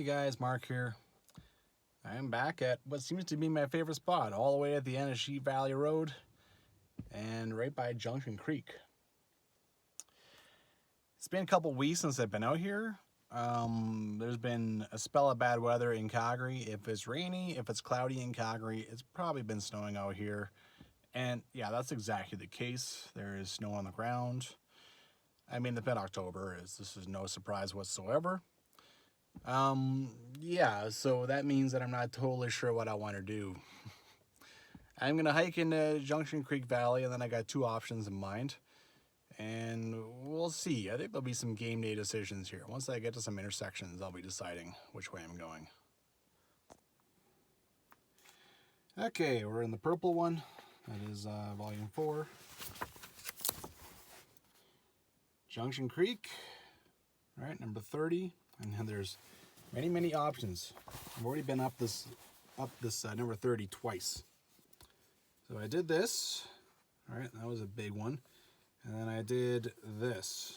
guys, Mark here. I'm back at what seems to be my favorite spot, all the way at the end of Sheep Valley Road and right by Junction Creek. It's been a couple weeks since I've been out here. There's been a spell of bad weather in Calgary. If it's rainy, if it's cloudy in Calgary, it's probably been snowing out here. And yeah, that's exactly the case. There is snow on the ground. I mean, it's mid-October. This is no surprise whatsoever. Yeah, so that means that I'm not totally sure what I want to do. I'm going to hike into Junction Creek Valley, and then I got two options in mind. And we'll see. I think there'll be some game day decisions here. Once I get to some intersections, I'll be deciding which way I'm going. Okay, we're in the purple one. That is volume 4. Junction Creek, all right, number 30. And then there's many options. I've already been up this number 30 twice. So I did this, all right, that was a big one. And then I did this.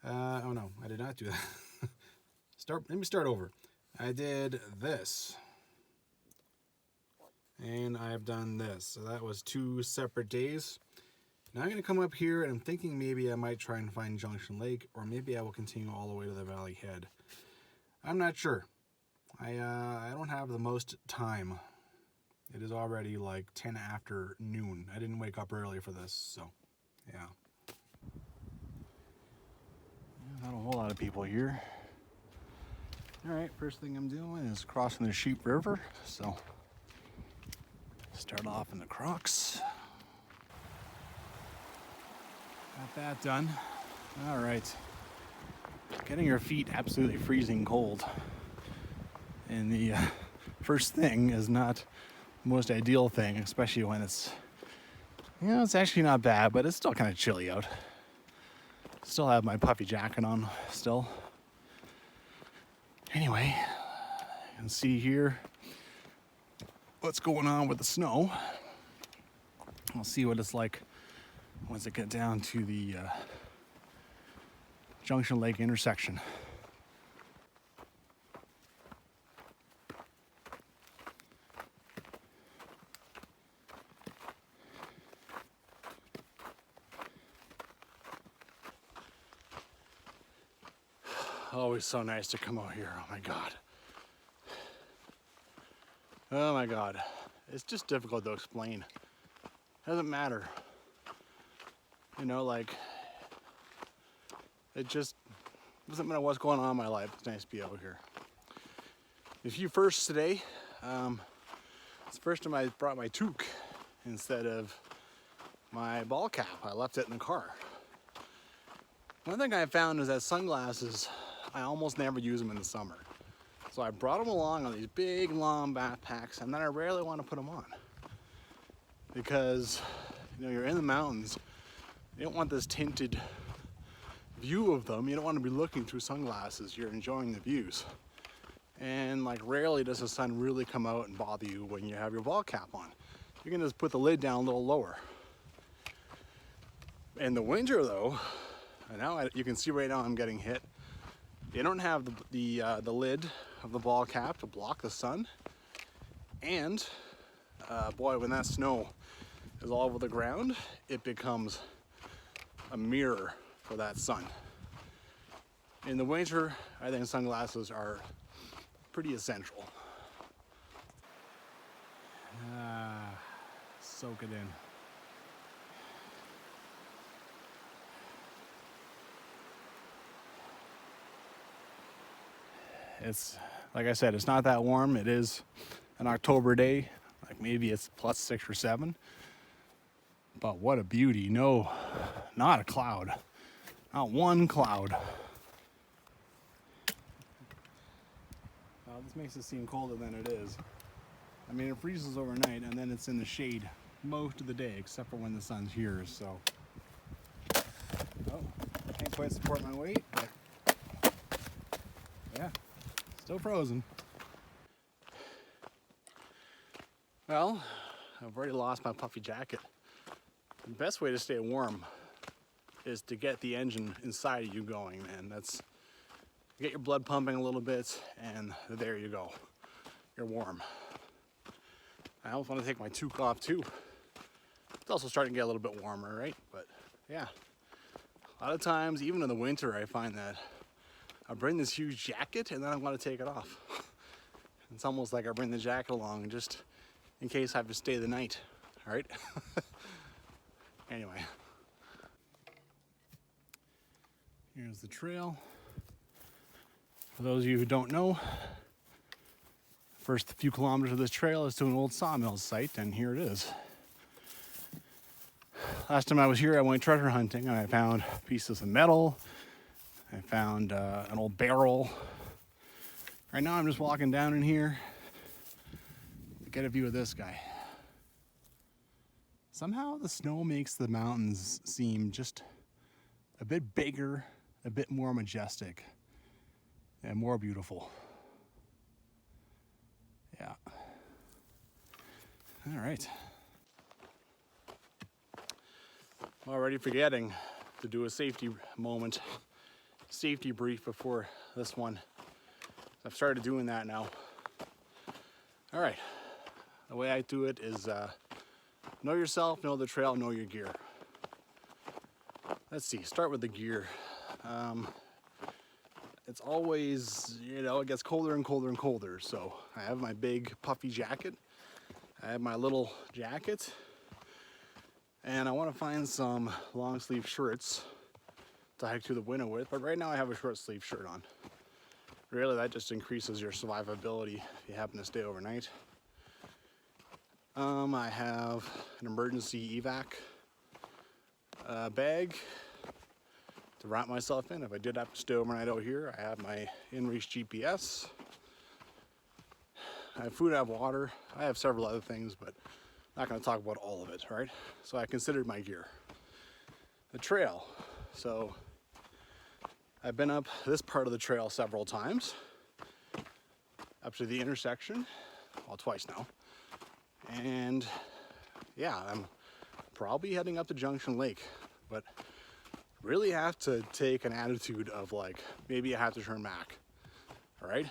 Oh no, I did not do that. Let me start over. I did this. And I've done this. So that was 2 separate days. Now I'm going to come up here, and I'm thinking maybe I might try and find Junction Lake, or maybe I will continue all the way to the valley head. I'm not sure. I don't have the most time. It is already like 10 after noon. I didn't wake up early for this, so yeah. Not a whole lot of people here. All right, first thing I'm doing is crossing the Sheep River, so start off in the Crocs. Got that done. All right. Getting your feet absolutely freezing cold. And the first thing is not the most ideal thing, especially when it's, it's actually not bad, but it's still kind of chilly out. Still have my puffy jacket on still. Anyway, you can see here what's going on with the snow. We'll see what it's like once I get down to the Junction Lake intersection. Always so nice to come out here. Oh my God. Oh my God. It's just difficult to explain. Doesn't matter. Like, it just doesn't matter what's going on in my life. It's nice to be out here. A few firsts today. It's the first time I brought my toque instead of my ball cap. I left it in the car. One thing I found is that sunglasses, I almost never use them in the summer. So I brought them along on these big, long backpacks, and then I rarely want to put them on. Because, you're in the mountains. You don't want this tinted view of them. You don't want to be looking through sunglasses. You're enjoying the views. And rarely does the sun really come out and bother you when you have your ball cap on. You can just put the lid down a little lower. In the winter though, and now you can see right now I'm getting hit. You don't have the lid of the ball cap to block the sun. And boy, when that snow is all over the ground, it becomes a mirror for that sun. In the winter, I think sunglasses are pretty essential. Soak it in. It's, like I said, it's not that warm. It is an October day. Maybe it's plus 6 or 7. But what a beauty. No, not a cloud. Not one cloud. This makes it seem colder than it is. I mean, it freezes overnight and then it's in the shade most of the day, except for when the sun's here, so. Oh, can't quite support my weight, but yeah, still frozen. Well, I've already lost my puffy jacket. The best way to stay warm is to get the engine inside of you going, man. get your blood pumping a little bit, and there you go. You're warm. I almost want to take my toque off too. It's also starting to get a little bit warmer, right? But yeah, a lot of times, even in the winter, I find that I bring this huge jacket and then I want to take it off. It's almost like I bring the jacket along just in case I have to stay the night, all right? Anyway, here's the trail. For those of you who don't know, first few kilometers of this trail is to an old sawmill site, and here it is. Last time I was here, I went treasure hunting, and I found pieces of metal. I found an old barrel. Right now I'm just walking down in here to get a view of this guy. Somehow the snow makes the mountains seem just a bit bigger, a bit more majestic, and more beautiful. Yeah. All right. Already forgetting to do a safety brief before this one. I've started doing that now. All right. The way I do it is know yourself, know the trail, know your gear. Let's see, start with the gear. It's always, it gets colder and colder and colder. So I have my big puffy jacket. I have my little jacket. And I want to find some long sleeve shirts to hike through the winter with. But right now I have a short sleeve shirt on. Really, that just increases your survivability if you happen to stay overnight. I have an emergency evac bag to wrap myself in. If I did have to stay overnight out here, I have my in-reach GPS. I have food, I have water. I have several other things, but I'm not going to talk about all of it, right? So I considered my gear. The trail. So I've been up this part of the trail several times, up to the intersection, well, twice now. And yeah, I'm probably heading up to Junction Lake, but really have to take an attitude of like, maybe I have to turn back, all right?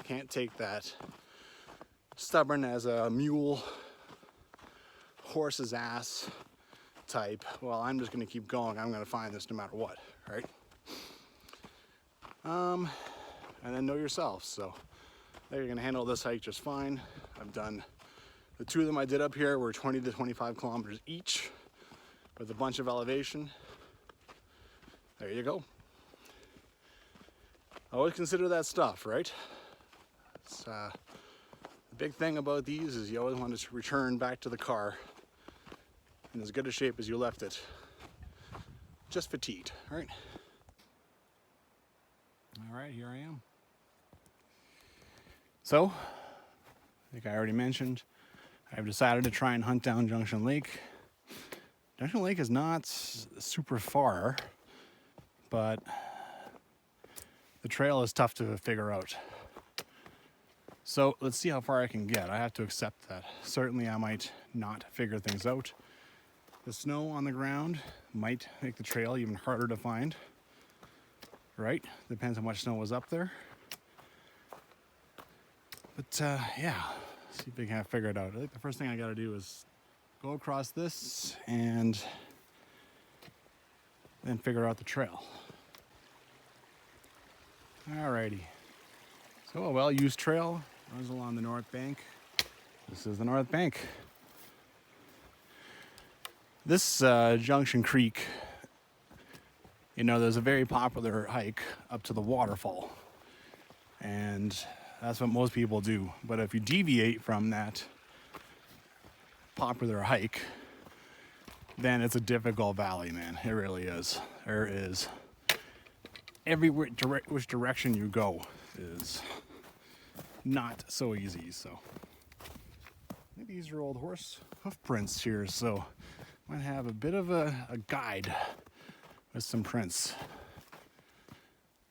Can't take that stubborn as a mule, horse's ass type, well, I'm just gonna keep going, I'm gonna find this no matter what, right? And then know yourself. So you're gonna handle this hike just fine. I've done the two of them I did up here were 20 to 25 kilometers each with a bunch of elevation. There you go. Always consider that stuff, right? It's, the big thing about these is you always want to return back to the car in as good a shape as you left it. Just fatigued, right? All right, here I am. So, I think I already mentioned, I've decided to try and hunt down Junction Lake. Junction Lake is not super far, but the trail is tough to figure out. So let's see how far I can get. I have to accept that. Certainly I might not figure things out. The snow on the ground might make the trail even harder to find. Right? Depends on how much snow was up there. But yeah, see if we can figure it out. I think the first thing I gotta do is go across this and then figure out the trail. Alrighty. So a well-used trail runs along the north bank. This is the north bank. This Junction Creek, there's a very popular hike up to the waterfall. And that's what most people do. But if you deviate from that popular hike, then it's a difficult valley, man. It really is. There is which direction you go is not so easy. So I think these are old horse hoof prints here, so might have a bit of a guide with some prints.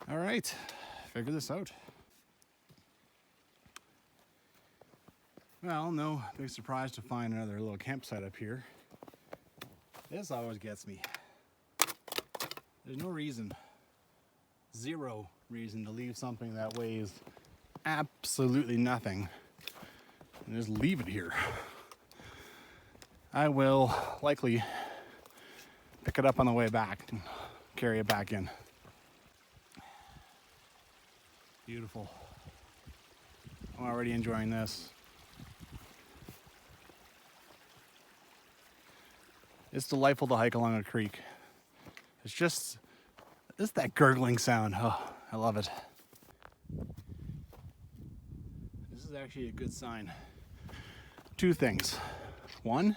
All right, figure this out. Well, no big surprise to find another little campsite up here. This always gets me. There's no reason, zero reason to leave something that weighs absolutely nothing and just leave it here. I will likely pick it up on the way back and carry it back in. Beautiful. I'm already enjoying this. It's delightful to hike along a creek. It's just that gurgling sound. Oh, I love it. This is actually a good sign. Two things. One,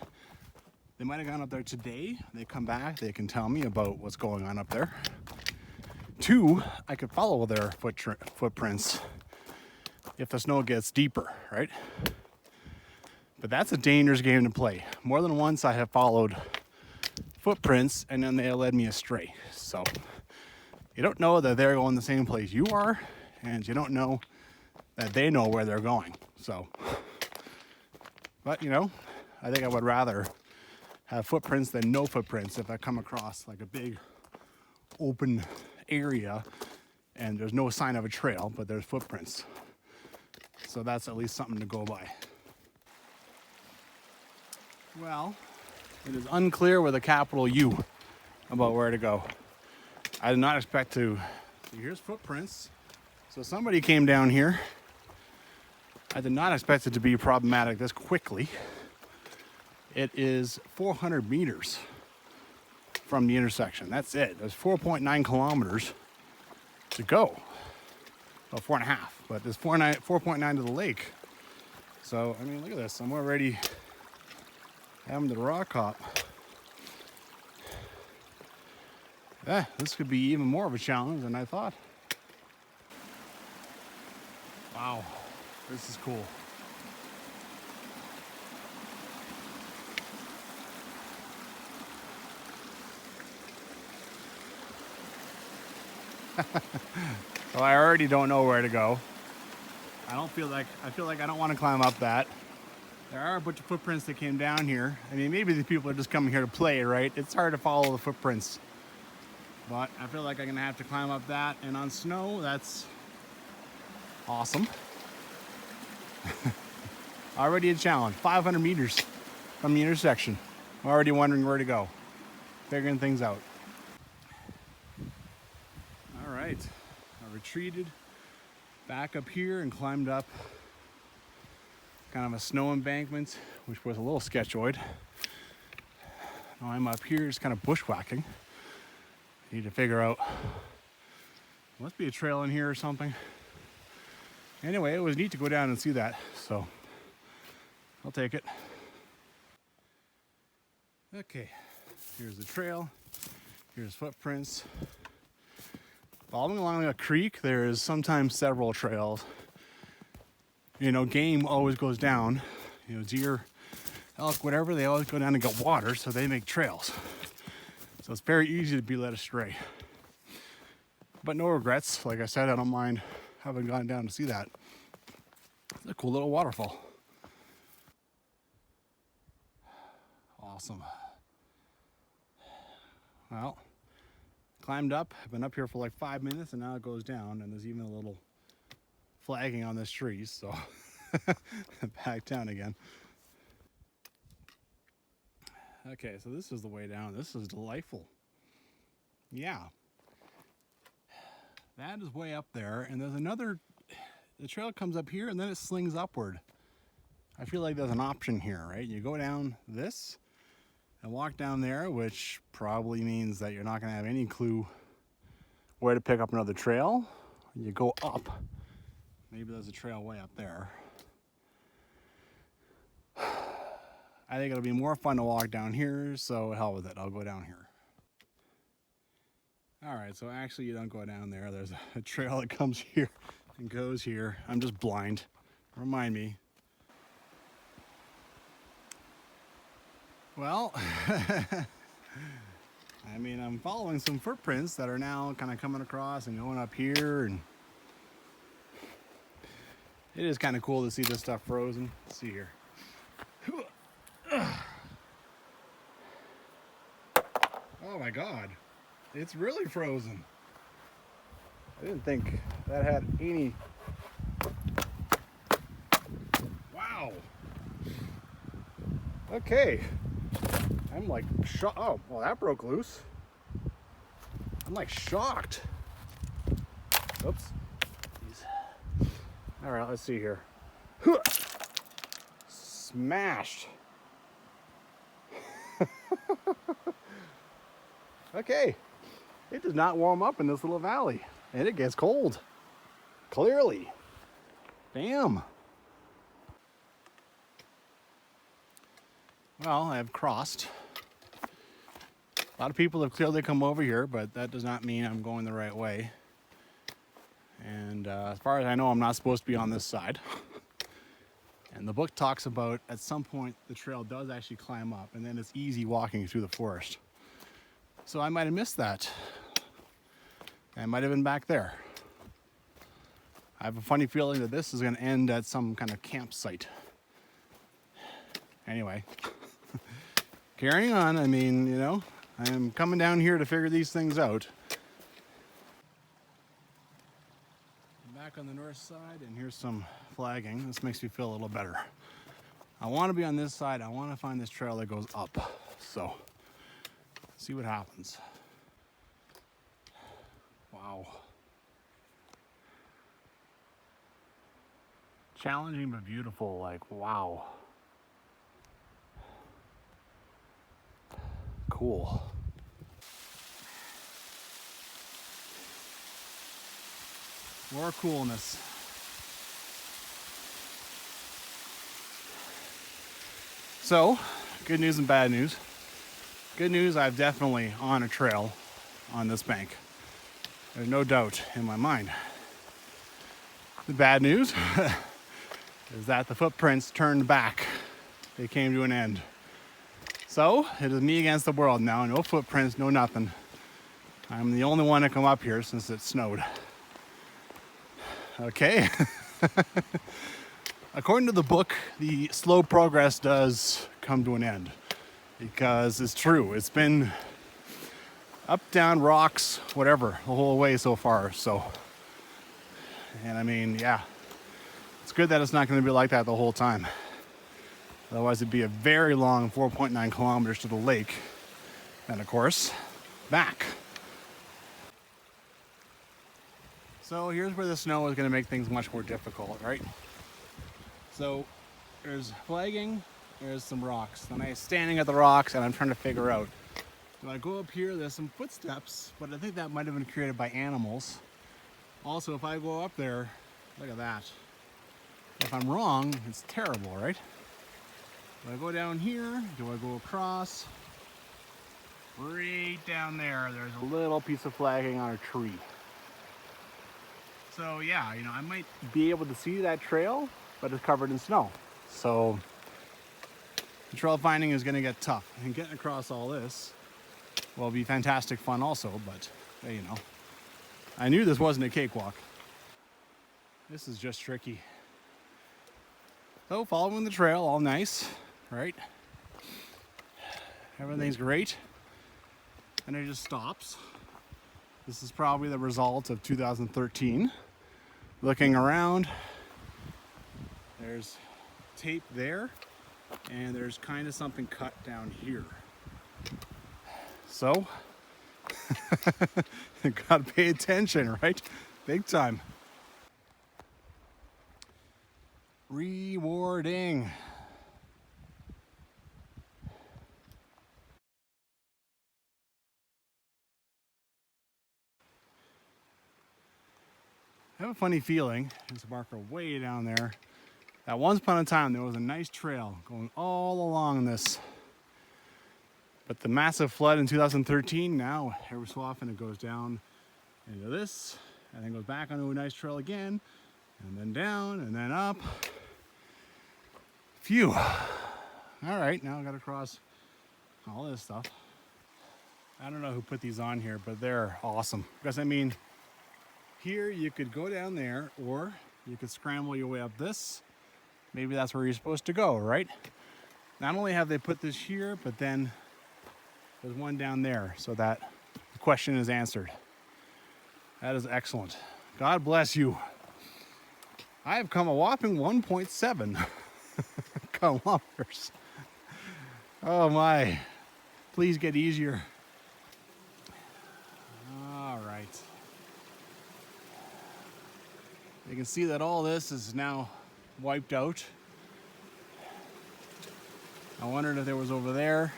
they might have gone up there today. They come back, they can tell me about what's going on up there. Two, I could follow their footprints if the snow gets deeper, right? But that's a dangerous game to play. More than once I have followed footprints and then they led me astray. So you don't know that they're going the same place you are, and you don't know that they know where they're going. So, but you know, I think I would rather have footprints than no footprints if I come across like a big open area and there's no sign of a trail, but there's footprints. So that's at least something to go by. Well, it is unclear with a capital U about where to go. I did not expect to. So here's footprints. So somebody came down here. I did not expect it to be problematic this quickly. It is 400 meters from the intersection. That's it. There's 4.9 kilometers to go. Well, 4.5, but there's 4.9 to the lake. So, I mean, look at this. I'm already having the rock hop. Yeah, this could be even more of a challenge than I thought. Wow, this is cool. Well, I already don't know where to go. I feel like I don't want to climb up that. There are a bunch of footprints that came down here. I mean, maybe these people are just coming here to play, right? It's hard to follow the footprints. But I feel like I'm gonna have to climb up that, and on snow, that's awesome. Already a challenge, 500 meters from the intersection. I'm already wondering where to go, figuring things out. All right, I retreated back up here and climbed up kind of a snow embankment, which was a little sketchoid. Now I'm up here just kind of bushwhacking. Need to figure out, must be a trail in here or something. Anyway, it was neat to go down and see that, so I'll take it. Okay, here's the trail, here's footprints. Following along a creek, there is sometimes several trails. You know, game always goes down. You know, deer, elk, whatever, they always go down and get water, so they make trails. So it's very easy to be led astray. But no regrets. Like I said, I don't mind having gone down to see that. It's a cool little waterfall. Awesome. Well, climbed up. I've been up here for like 5 minutes and now it goes down, and there's even a little flagging on this tree, so back down again. Okay, so this is the way down. This is delightful. Yeah. That is way up there, and there's another, the trail comes up here and then it slings upward. I feel like there's an option here, right? You go down this and walk down there, which probably means that you're not gonna have any clue where to pick up another trail. You go up. Maybe there's a trail way up there. I think it'll be more fun to walk down here, so hell with it, I'll go down here. All right, so actually you don't go down there. There's a trail that comes here and goes here. I'm just blind, remind me. Well, I mean, I'm following some footprints that are now kind of coming across and going up here, and it is kind of cool to see this stuff frozen. Let's see here. Oh my God, it's really frozen. I didn't think that had any. Wow. Okay. I'm like shocked. Oh, well, that broke loose. I'm like shocked. Oops. Jeez. All right, let's see here. Smashed. Okay. It does not warm up in this little valley, and it gets cold. Clearly. Damn. Well, I've crossed. A lot of people have clearly come over here, but that does not mean I'm going the right way. And as far as I know, I'm not supposed to be on this side. And the book talks about at some point the trail does actually climb up, and then it's easy walking through the forest. So I might have missed that. I might have been back there. I have a funny feeling that this is going to end at some kind of campsite. Anyway, carrying on. I mean, you know, I'm coming down here to figure these things out. I'm back on the north side, and here's some flagging. This makes me feel a little better. I want to be on this side. I want to find this trail that goes up. So, see what happens. Wow. Challenging but beautiful, like, wow. Cool. More coolness. So, good news and bad news. Good news, I'm definitely on a trail on this bank. There's no doubt in my mind. The bad news is that the footprints turned back. They came to an end. So, it is me against the world now. No footprints, no nothing. I'm the only one to come up here since it snowed. Okay. According to the book, the slow progress does come to an end. Because it's true. It's been up, down, rocks, whatever, the whole way so far. So, and I mean, yeah. It's good that it's not going to be like that the whole time. Otherwise, it'd be a very long 4.9 kilometers to the lake. And of course, back. So here's where the snow is going to make things much more difficult, right? So there's flagging, there's some rocks. And I'm standing at the rocks and I'm trying to figure out, do I go up here? There's some footsteps, but I think that might have been created by animals. Also, if I go up there, look at that. If I'm wrong, it's terrible, right? Do I go down here? Do I go across? Right down there, there's a little piece of flagging on a tree. So yeah, you know, I might be able to see that trail, but it's covered in snow. So the trail finding is gonna get tough. And getting across all this will be fantastic fun also, but you know, I knew this wasn't a cakewalk. This is just tricky. So following the trail, all nice, right? Everything's great. And it just stops. This is probably the result of 2013. Looking around, there's tape there, and there's kind of something cut down here. So, gotta pay attention, right? Big time. Rewarding. I have a funny feeling, there's a marker way down there, that once upon a time there was a nice trail going all along this. But the massive flood in 2013, now every so often it goes down into this, and then goes back onto a nice trail again, and then down, and then up. Phew. All right, now I gotta cross all this stuff. I don't know who put these on here, but they're awesome. Because I mean, here you could go down there, or you could scramble your way up this. Maybe that's where you're supposed to go, right? Not only have they put this here, but then there's one down there, so that the question is answered. That is excellent. God bless you. I have come a whopping 1.7 kilometers. Oh my. Please get easier. All right. You can see that all this is now wiped out. I wondered if there was over there.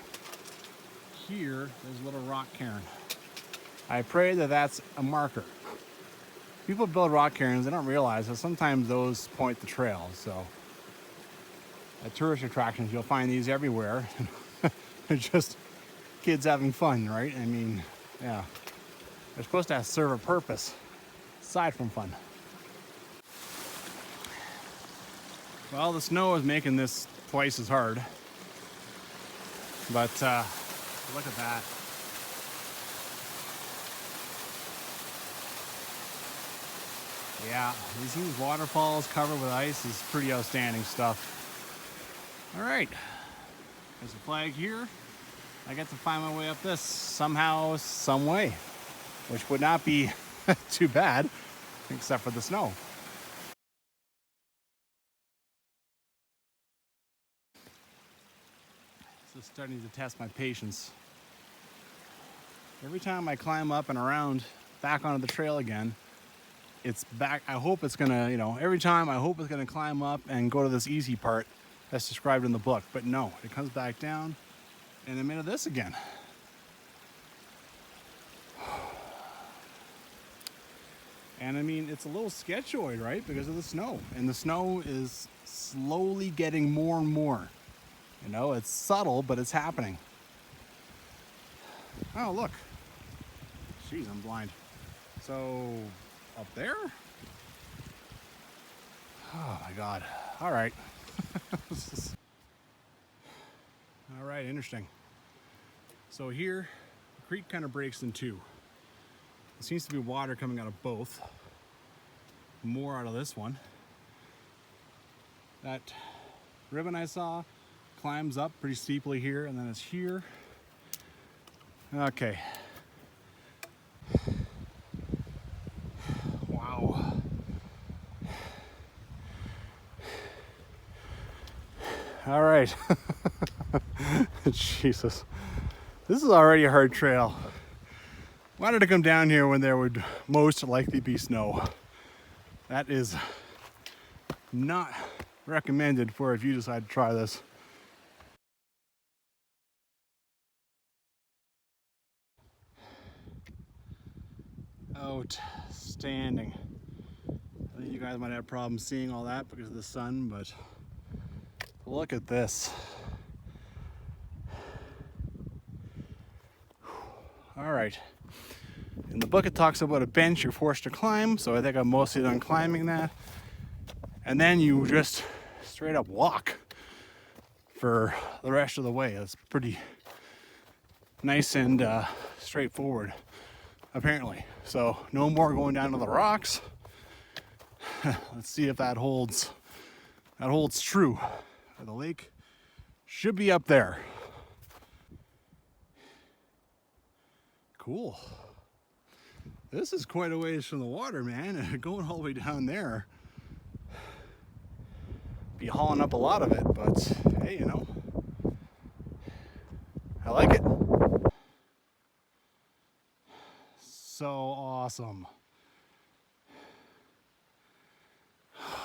Here, there's a little rock cairn. I pray that that's a marker. People build rock cairns, they don't realize that sometimes those point the trail. So at tourist attractions, you'll find these everywhere. They're just kids having fun, right? I mean, yeah. They're supposed to serve a purpose aside from fun. Well, the snow is making this twice as hard. But look at that. Yeah, these waterfalls covered with ice is pretty outstanding stuff. All right, there's a flag here. I get to find my way up this somehow, some way, which would not be too bad, except for the snow. This is starting to test my patience. Every time I climb up and around back onto the trail again, it's back. I hope it's gonna, every time I hope it's gonna climb up and go to this easy part that's described in the book. But no, it comes back down and I'm into this again. And I mean, it's a little sketchoid, right? Because of the snow. And the snow is slowly getting more and more. It's subtle, but it's happening. Oh, look. Jeez, I'm blind. So, up there? Oh my God. All right. All right, interesting. So here, the creek kind of breaks in two. There seems to be water coming out of both. More out of this one. That ribbon I saw climbs up pretty steeply here, and then it's here. Okay. Wow. All right. Jesus. This is already a hard trail. Why did I come down here when there would most likely be snow? That is not recommended for if you decide to try this. Outstanding. I think you guys might have problems seeing all that because of the sun, but look at this. All right. In the book, it talks about a bench you're forced to climb, so I think I'm mostly done climbing that. And then you just straight up walk for the rest of the way. That's pretty nice and straightforward, apparently. So no more going down to the rocks. Let's see if that holds. That holds true. The lake should be up there. Cool. This is quite a ways from the water, man. Going all the way down there. Be hauling up a lot of it, but hey, I like it. So awesome.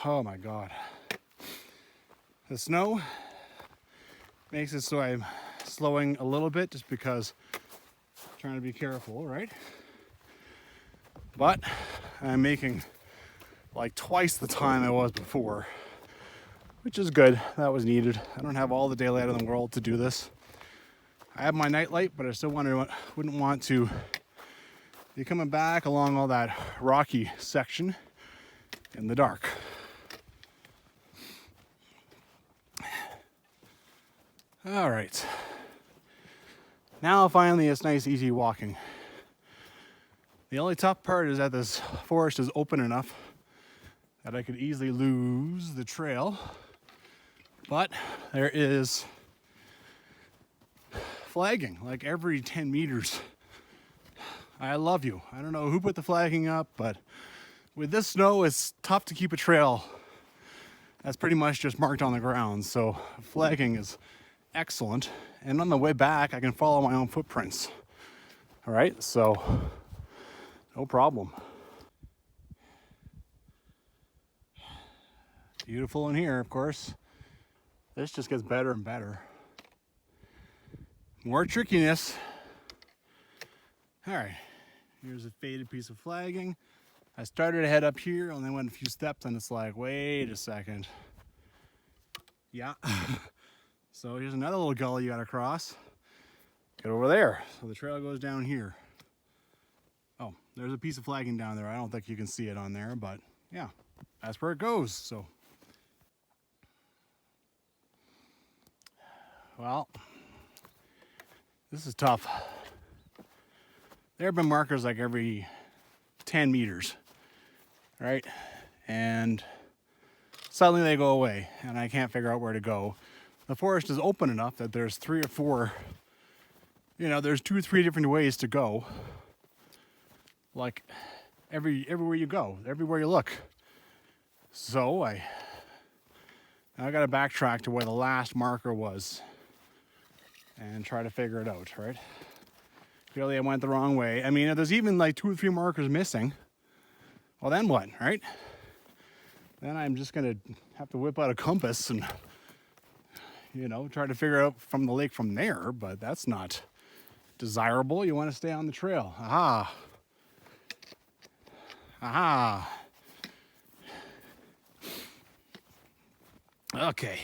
Oh my God. The snow makes it so I'm slowing a little bit just because I'm trying to be careful, right? But I'm making like twice the time I was before, which is good. That was needed. I don't have all the daylight in the world to do this. I have my nightlight, but I still wouldn't want to be coming back along all that rocky section in the dark. All right. Now finally it's nice, easy walking. The only tough part is that this forest is open enough that I could easily lose the trail. But there is flagging, like every 10 meters. I love you. I don't know who put the flagging up, but with this snow, it's tough to keep a trail that's pretty much just marked on the ground. So flagging is excellent. And on the way back, I can follow my own footprints. All right, so no problem. Beautiful in here, of course. This just gets better and better. More trickiness. All right, here's a faded piece of flagging. I started to head up here, only went a few steps, and it's like, wait a second. Yeah. So here's another little gully you gotta cross. Get over there. So the trail goes down here. Oh, there's a piece of flagging down there. I don't think you can see it on there, but yeah, that's where it goes. So, well, this is tough. There have been markers like every 10 meters, right? And suddenly they go away and I can't figure out where to go. The forest is open enough that there's 3 or 4, there's 2 or 3 different ways to go. Like everywhere you go, everywhere you look. So I got to backtrack to where the last marker was and try to figure it out, right? Clearly I went the wrong way. I mean, if there's even like 2 or 3 markers missing, well then what, right? Then I'm just gonna have to whip out a compass and, try to figure out from the lake from there, but that's not desirable. You want to stay on the trail. Aha. Aha. Okay.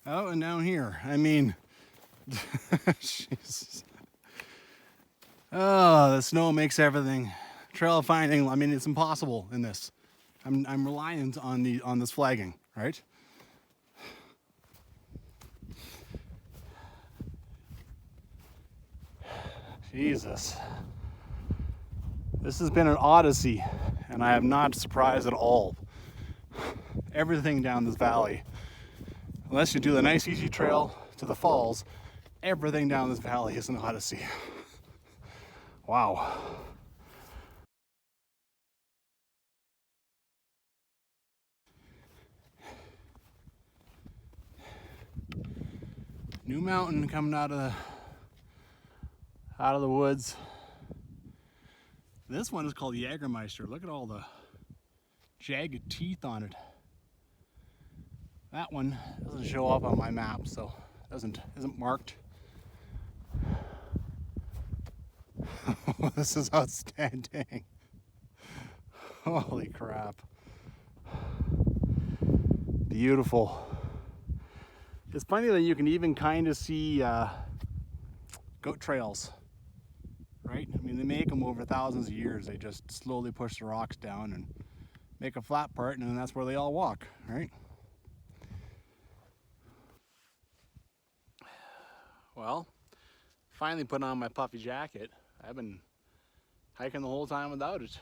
Oh, and down here. I mean, Jesus. Oh, the snow makes everything. Trail finding, I mean, it's impossible in this. I'm reliant on this flagging, right? Jesus. This has been an odyssey, and I am not surprised at all. Everything down this valley, unless you do the nice easy trail to the falls, everything down this valley is an odyssey. Wow. New mountain coming out of the woods. This one is called Jägermeister. Look at all the jagged teeth on it. That one doesn't show up on my map, so isn't marked. This is outstanding. Holy crap. Beautiful. It's funny that you can even kind of see goat trails, right? I mean, they make them over thousands of years. They just slowly push the rocks down and make a flat part, and then that's where they all walk, right? Well, finally put on my puffy jacket. I've been hiking the whole time without it.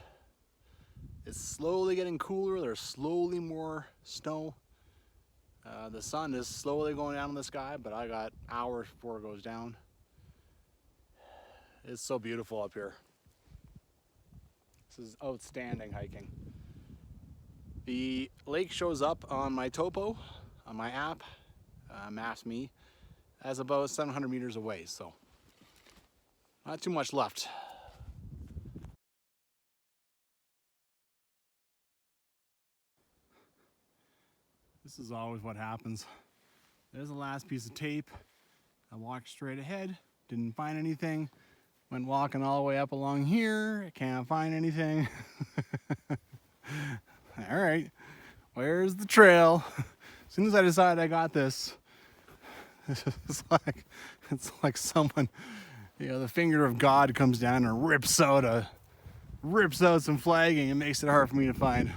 It's slowly getting cooler. There's slowly more snow. The sun is slowly going down in the sky, but I got hours before it goes down. It's so beautiful up here. This is outstanding hiking. The lake shows up on my topo, on my app, Maps Me, as about 700 meters away, so not too much left. This is always what happens. There's the last piece of tape. I walked straight ahead, didn't find anything. Went walking all the way up along here, I can't find anything. All right, where's the trail? As soon as I decided I got this, it's like someone, the finger of God comes down and rips out some flagging and makes it hard for me to find.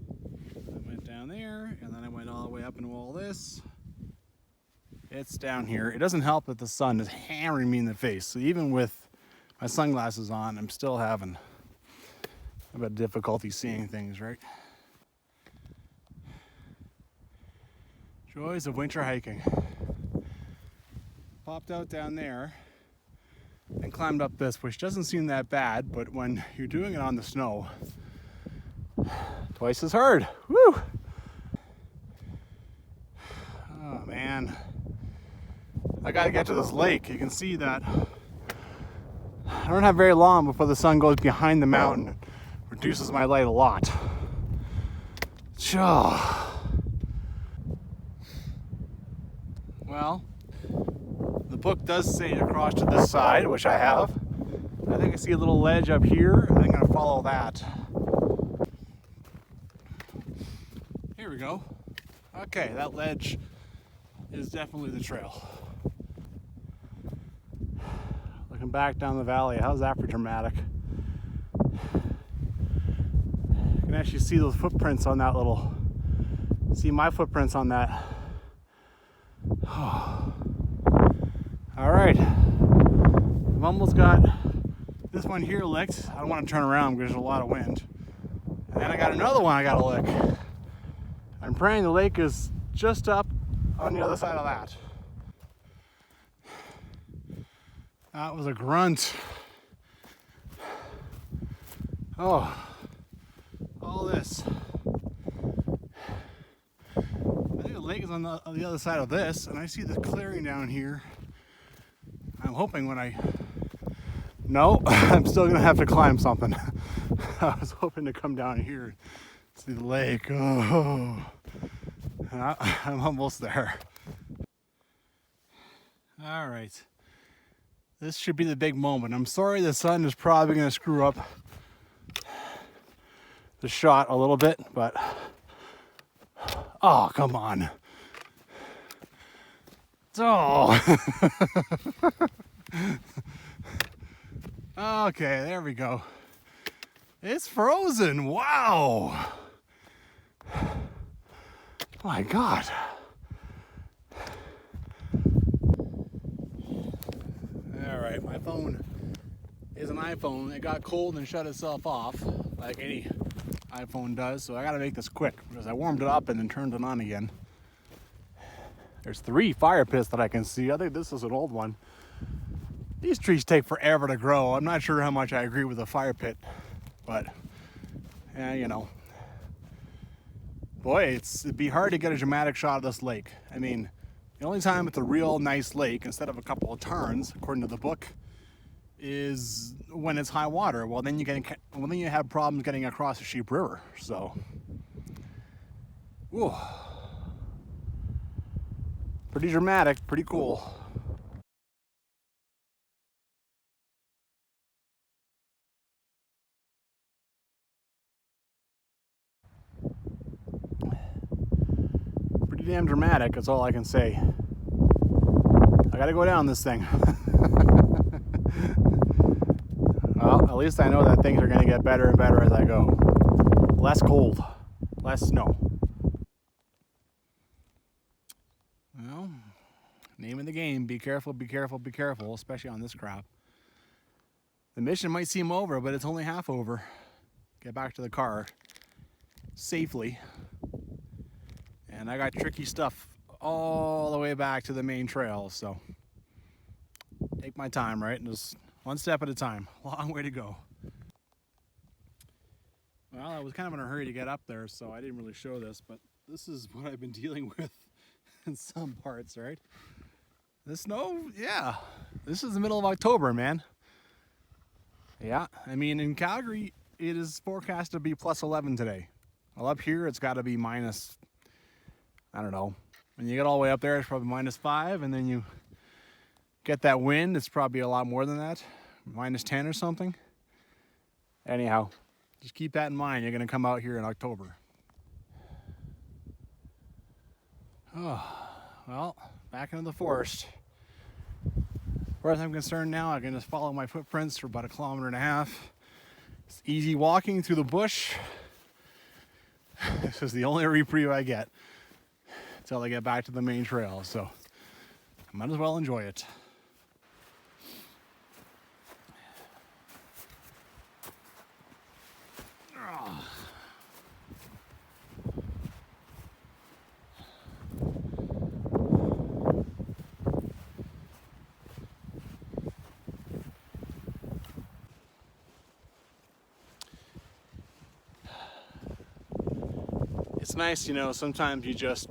I went down there, and then I went all the way up into all this. It's down here. It doesn't help that the sun is hammering me in the face. So even with my sunglasses on, I'm still having a bit of difficulty seeing things, right? Joys of winter hiking. Popped out down there. and climbed up this, which doesn't seem that bad, but when you're doing it on the snow, twice as hard. Woo! Oh man, I gotta get to this lake. You can see that I don't have very long before the sun goes behind the mountain. It reduces my light a lot. Well, the book does say to cross to this side, which I have. I think I see a little ledge up here. I think I'm gonna follow that. Here we go. Okay, that ledge is definitely the trail. Looking back down the valley, how's that for dramatic? You can actually see those footprints on that little, see my footprints on that. All right, I've almost got this one here licked. I don't want to turn around because there's a lot of wind. And then I got another one I gotta lick. I'm praying the lake is just up on the other side of that. That was a grunt. Oh, all this. I think the lake is on the other side of this, and I see the clearing down here. I'm hoping when I... No, I'm still gonna have to climb something. I was hoping to come down here, see the lake. Oh, I'm almost there. All right. This should be the big moment. I'm sorry the sun is probably going to screw up the shot a little bit, but oh, come on. Oh. Okay, there we go. It's frozen. Wow. My God. Alright, my phone is an iPhone. It got cold and shut itself off, like any iPhone does, so I gotta make this quick because I warmed it up and then turned it on again. There's 3 fire pits that I can see. I think this is an old one. These trees take forever to grow. I'm not sure how much I agree with the fire pit, but yeah, you know. Boy, it'd be hard to get a dramatic shot of this lake. I mean, the only time it's a real nice lake, instead of a couple of tarns, according to the book, is when it's high water. Well, then you have problems getting across the Sheep River. So, whew. Pretty dramatic, pretty cool. Pretty damn dramatic, that's all I can say. I gotta go down this thing. Well, at least I know that things are gonna get better and better as I go. Less cold, less snow. Well, name of the game, be careful, be careful, be careful, especially on this crap. The mission might seem over, but it's only half over. Get back to the car safely. And I got tricky stuff all the way back to the main trail, so take my time, right? And just one step at a time. Long way to go. Well, I was kind of in a hurry to get up there, so I didn't really show this, but this is what I've been dealing with in some parts, right? The snow, yeah. This is the middle of October, man. Yeah, I mean, in Calgary, it is forecast to be plus 11 today. Well, up here, it's got to be minus, I don't know. When you get all the way up there, it's probably minus 5, and then you get that wind, it's probably a lot more than that, minus 10 or something. Anyhow, just keep that in mind. You're going to come out here in October. Oh, well, back into the forest. As far as I'm concerned now, I can just follow my footprints for about 1.5 kilometers. It's easy walking through the bush. This is the only reprieve I get until I get back to the main trail, so I might as well enjoy it. It's nice, you know, sometimes you just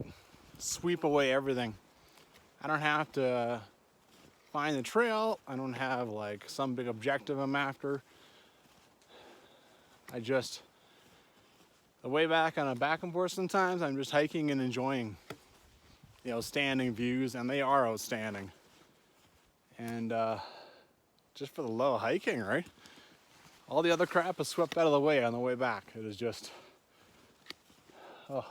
sweep away everything. I don't have to find the trail. I don't have like some big objective I'm after. The way back on a back and forth, sometimes I'm just hiking and enjoying the outstanding views, and they are outstanding. And just for the low hiking, right? All the other crap is swept out of the way on the way back. It is just, oh,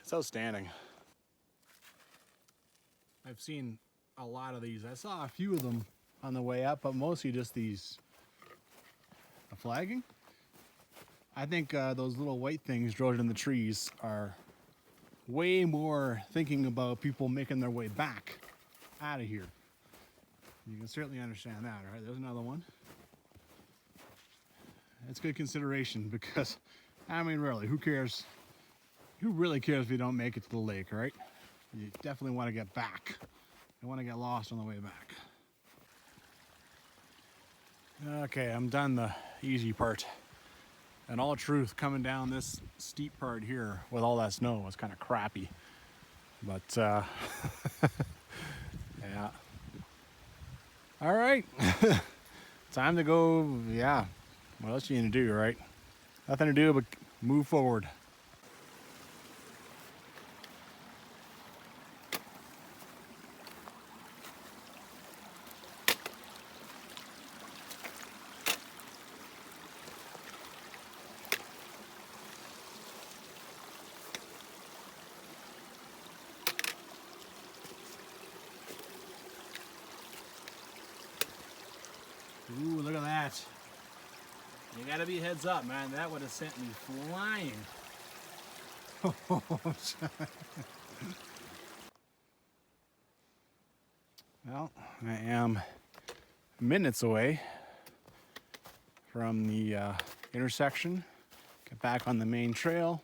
it's outstanding. I've seen a lot of these. I saw a few of them on the way up, but mostly just these flagging. I think those little white things drilled in the trees are way more thinking about people making their way back out of here. You can certainly understand that. All right, there's another one. It's good consideration because, I mean, really, who cares? Who really cares if you don't make it to the lake, right? You definitely want to get back. You want to get lost on the way back. Okay, I'm done the easy part. In all truth, coming down this steep part here with all that snow was kind of crappy. But, yeah. All right. Time to go, yeah. What else are you gonna do, right? Nothing to do but move forward. Ooh, look at that. You gotta be heads up, man. That would have sent me flying. Well, I am minutes away from the intersection. Get back on the main trail.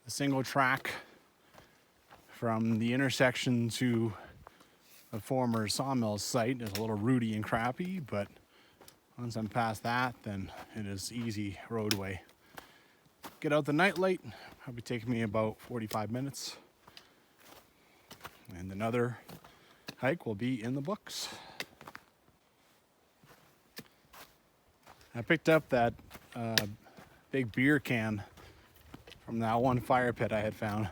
The single track from the intersection to the former sawmill site is a little rooty and crappy, but once I'm past that, then it is easy roadway. Get out the nightlight, probably take me about 45 minutes. And another hike will be in the books. I picked up that big beer can from that one fire pit I had found.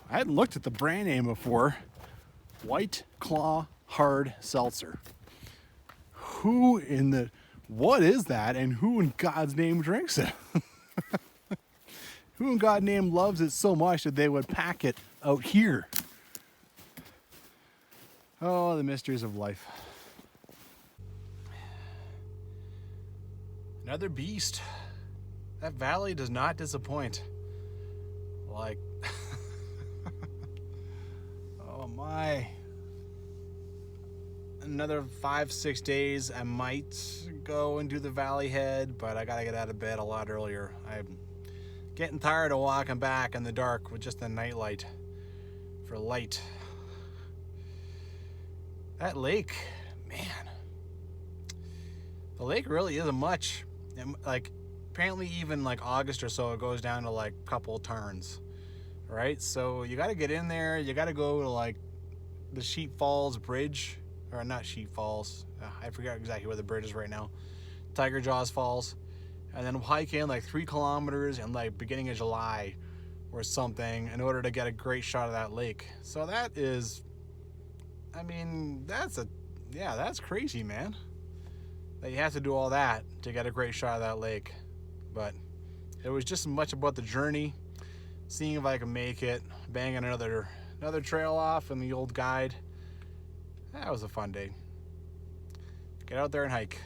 I hadn't looked at the brand name before. White Claw Hard Seltzer. What is that, and who in God's name drinks it? Who in God's name loves it so much that they would pack it out here? Oh, the mysteries of life. Another beast. That valley does not disappoint. Like, oh my. Another 5-6 days, I might go and do the valley head, but I gotta get out of bed a lot earlier. I'm getting tired of walking back in the dark with just a nightlight for light. That lake, man. The lake really isn't much. Like, apparently even like August or so, it goes down to like a couple turns, right? So you gotta get in there, you gotta go to like the Sheep Falls Bridge, or not Sheep Falls, I forget exactly where the bridge is right now, Tiger Jaws Falls, and then hike in like 3 kilometers in like beginning of July or something in order to get a great shot of that lake. So that is, I mean, that's crazy, man, that you have to do all that to get a great shot of that lake. But it was just as much about the journey, seeing if I can make it, banging another trail off in the old guide. That was a fun day. Get out there and hike.